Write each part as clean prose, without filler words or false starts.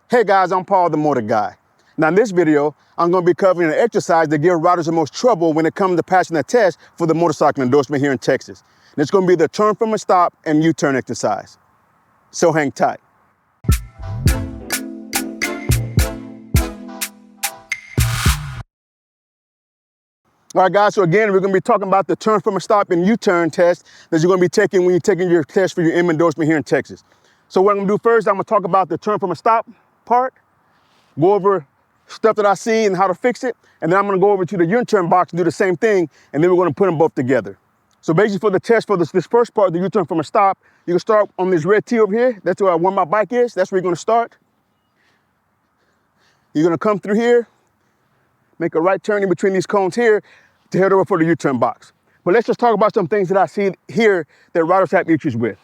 Hey guys, I'm Paul the Motor Guy. Now in this video, I'm going to be covering an exercise that gives riders the most trouble when it comes to passing the test for the motorcycle endorsement here in Texas. And it's going to be the turn from a stop and U-turn exercise. So hang tight. All right guys, so again, we're going to be talking about the turn from a stop and U-turn test that you're going to be taking when you're taking your test for your M endorsement here in Texas. So what I'm going to do first, I'm going to talk about the turn from a stop part, go over stuff that I see and how to fix it, and then I'm going to go over to the U-turn box and do the same thing, and then we're going to put them both together. So basically for the test for this first part, the U-turn from a stop, you can start on this red T over here. That's where my bike is. That's where you're going to start. You're going to come through here, make a right turn in between these cones here to head over for the U-turn box. But let's just talk about some things that I see here that riders have issues with.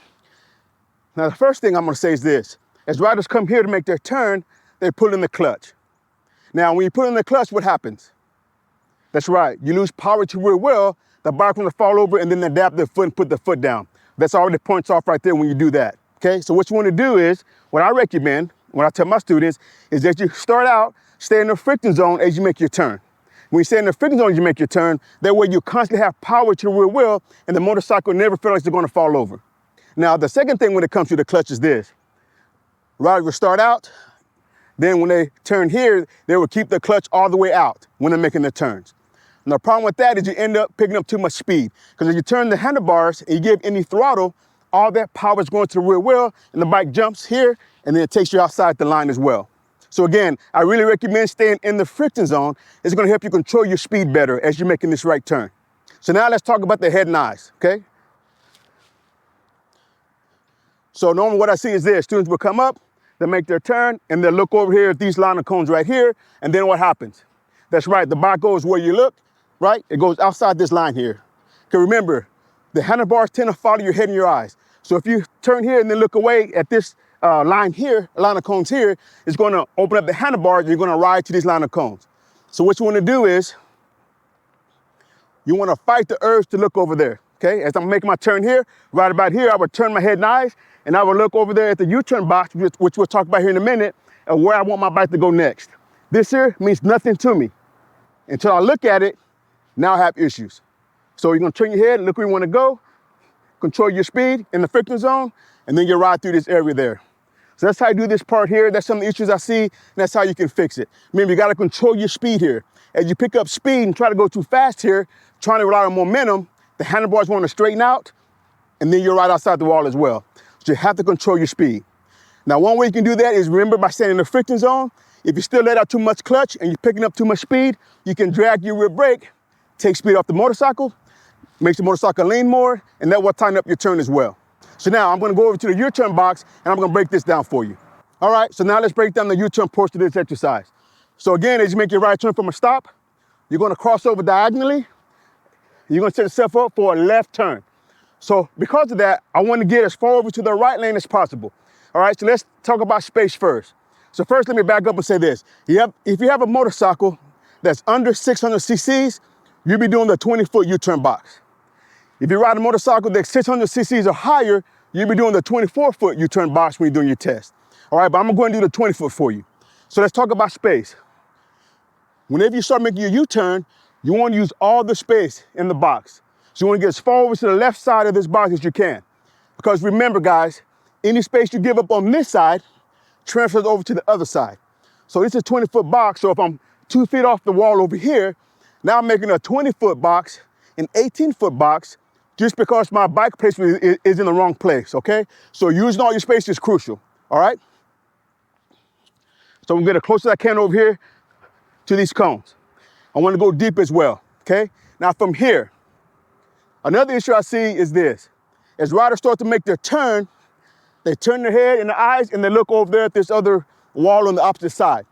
Now the first thing I'm going to say is this. As riders come here to make their turn, they pull in the clutch. Now, when you put in the clutch, what happens? That's right, you lose power to rear wheel, the bike will fall over and then adapt the foot and put the foot down. That's already points off right there when you do that, okay? So what you want to do is, what I recommend, what I tell my students, is that you start out, stay in the friction zone as you make your turn. When you stay in the friction zone as you make your turn, that way you constantly have power to the rear wheel and the motorcycle never feels like they're going to fall over. Now, the second thing when it comes to the clutch is this. Riders will start out, then when they turn here, they will keep the clutch all the way out when they're making their turns. And the problem with that is you end up picking up too much speed. Because if you turn the handlebars and you give any throttle, all that power is going to the rear wheel and the bike jumps here and then it takes you outside the line as well. So again, I really recommend staying in the friction zone. It's going to help you control your speed better as you're making this right turn. So now let's talk about the head and eyes, okay? So normally what I see is this. Students will come up, they make their turn, and they'll look over here at these line of cones right here, and then what happens? That's right, the bike goes where you look, right? It goes outside this line here. Okay, remember, the handlebars tend to follow your head and your eyes. So if you turn here and then look away at this line here, line of cones here, it's gonna open up the handlebars and you're gonna ride to these line of cones. So what you wanna do is, you wanna fight the urge to look over there, okay? As I'm making my turn here, right about here, I would turn my head and eyes, and I will look over there at the U-turn box, which we'll talk about here in a minute, and where I want my bike to go next. This here means nothing to me. Until I look at it, now I have issues. So you're gonna turn your head, look where you wanna go, control your speed in the friction zone, and then you ride through this area there. So that's how you do this part here. That's some of the issues I see, and that's how you can fix it. Remember, you gotta control your speed here. As you pick up speed and try to go too fast here, trying to rely on momentum, the handlebars wanna straighten out, and then you're right outside the wall as well. So you have to control your speed. Now, one way you can do that is, remember, by staying in the friction zone. If you still let out too much clutch and you're picking up too much speed, you can drag your rear brake, take speed off the motorcycle, makes the motorcycle lean more, and that will tighten up your turn as well. So now I'm gonna go over to the U-turn box and I'm gonna break this down for you. All right, so now let's break down the U-turn portion of this exercise. So again, as you make your right turn from a stop, you're gonna cross over diagonally. You're gonna set yourself up for a left turn. So because of that, I want to get as far over to the right lane as possible. All right, so let's talk about space first. So first, let me back up and say this. If you have a motorcycle that's under 600 cc's, you'll be doing the 20-foot U-turn box. If you ride a motorcycle that's 600 cc's or higher, you'll be doing the 24-foot U-turn box when you're doing your test. All right, but I'm going to do the 20-foot for you. So let's talk about space. Whenever you start making your U-turn, you want to use all the space in the box. So you want to get as far over to the left side of this box as you can. Because remember, guys, any space you give up on this side transfers over to the other side. So this is a 20-foot box. So if I'm 2 feet off the wall over here, now I'm making a 20-foot box, an 18-foot box, just because my bike placement is in the wrong place, okay? So using all your space is crucial, all right? So I'm gonna get as close as I can over here to these cones. I want to go deep as well, okay? Now from here, another issue I see is this. As riders start to make their turn, they turn their head and their eyes and they look over there at this other wall on the opposite side.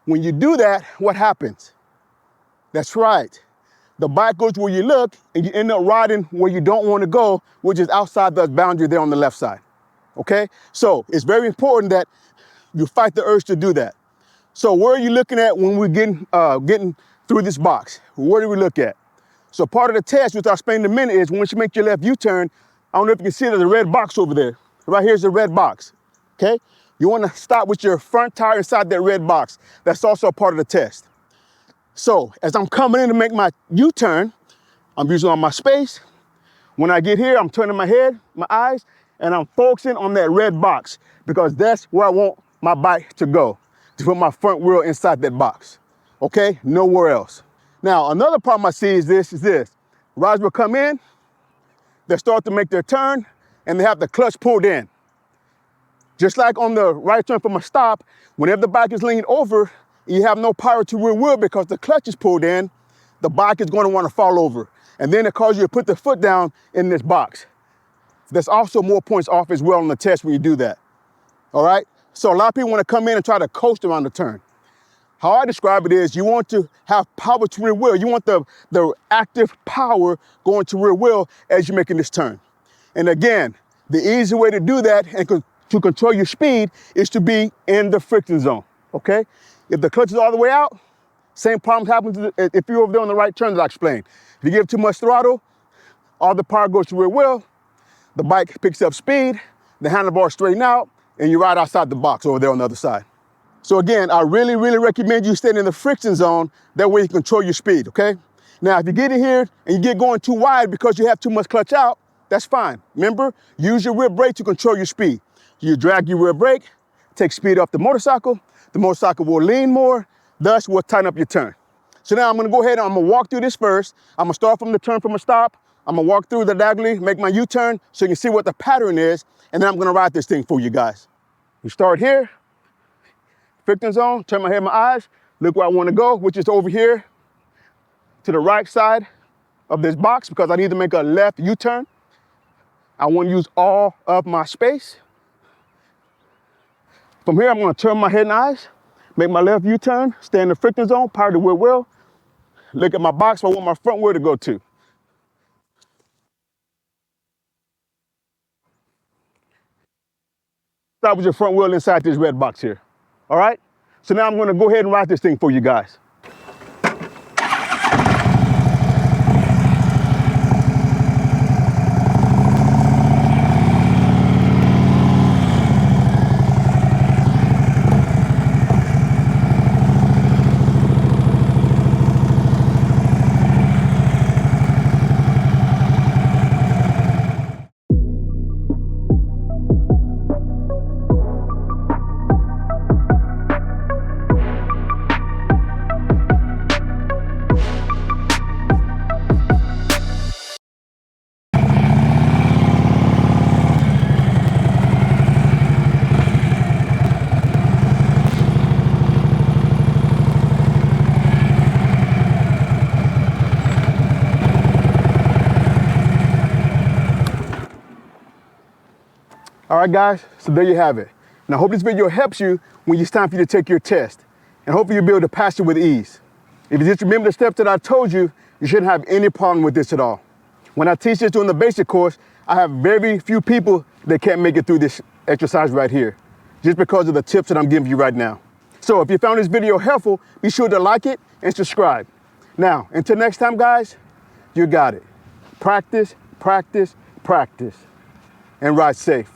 When you do that, what happens? That's right. The bike goes where you look and you end up riding where you don't want to go, which is outside the boundary there on the left side, okay? So it's very important that you fight the urge to do that. So where are you looking at when we're getting through this box? Where do we look at? So part of the test, which I'll explain in a minute, is once you make your left U-turn, I don't know if you can see there's a red box over there. Right here's the red box, okay? You want to stop with your front tire inside that red box. That's also a part of the test. So as I'm coming in to make my U-turn, I'm using all my space. When I get here, I'm turning my head, my eyes, and I'm focusing on that red box because that's where I want my bike to go, to put my front wheel inside that box, okay? Nowhere else. Now, another problem I see is this. Riders will come in, they start to make their turn, and they have the clutch pulled in. Just like on the right turn from a stop, whenever the bike is leaned over, you have no power to rear wheel because the clutch is pulled in, the bike is going to want to fall over. And then it causes you to put the foot down in this box. There's also more points off as well on the test when you do that. All right? So a lot of people want to come in and try to coast around the turn. How I describe it is you want to have power to rear wheel. You want the active power going to rear wheel as you're making this turn. And again, the easy way to do that and to control your speed is to be in the friction zone, okay? If the clutch is all the way out, same problem happens if you're over there on the right turn that I explained. If you give too much throttle, all the power goes to rear wheel, the bike picks up speed, the handlebars straighten out, and you ride outside the box over there on the other side. So again, I really, really recommend you staying in the friction zone. That way you control your speed, okay? Now, if you get in here and you get going too wide because you have too much clutch out, that's fine. Remember, use your rear brake to control your speed. You drag your rear brake, take speed off the motorcycle will lean more, thus will tighten up your turn. So now I'm gonna go ahead and I'm gonna walk through this first. I'm gonna start from the turn from a stop. I'm gonna walk through the diagonally, make my U-turn so you can see what the pattern is, and then I'm gonna ride this thing for you guys. We start here, friction zone, turn my head, my eyes, look where I wanna go, which is over here to the right side of this box because I need to make a left U-turn. I wanna use all of my space. From here, I'm gonna turn my head and eyes, make my left U-turn, stay in the friction zone, power the rear wheel, look at my box where I want my front wheel to go to. Start with your front wheel inside this red box here, all right? So now I'm gonna go ahead and ride this thing for you guys. All right, guys, so there you have it. And I hope this video helps you when it's time for you to take your test. And hopefully you'll be able to pass it with ease. If you just remember the steps that I told you, you shouldn't have any problem with this at all. When I teach this during the basic course, I have very few people that can't make it through this exercise right here, just because of the tips that I'm giving you right now. So if you found this video helpful, be sure to like it and subscribe. Now, until next time, guys, you got it. Practice, practice, practice, and ride safe.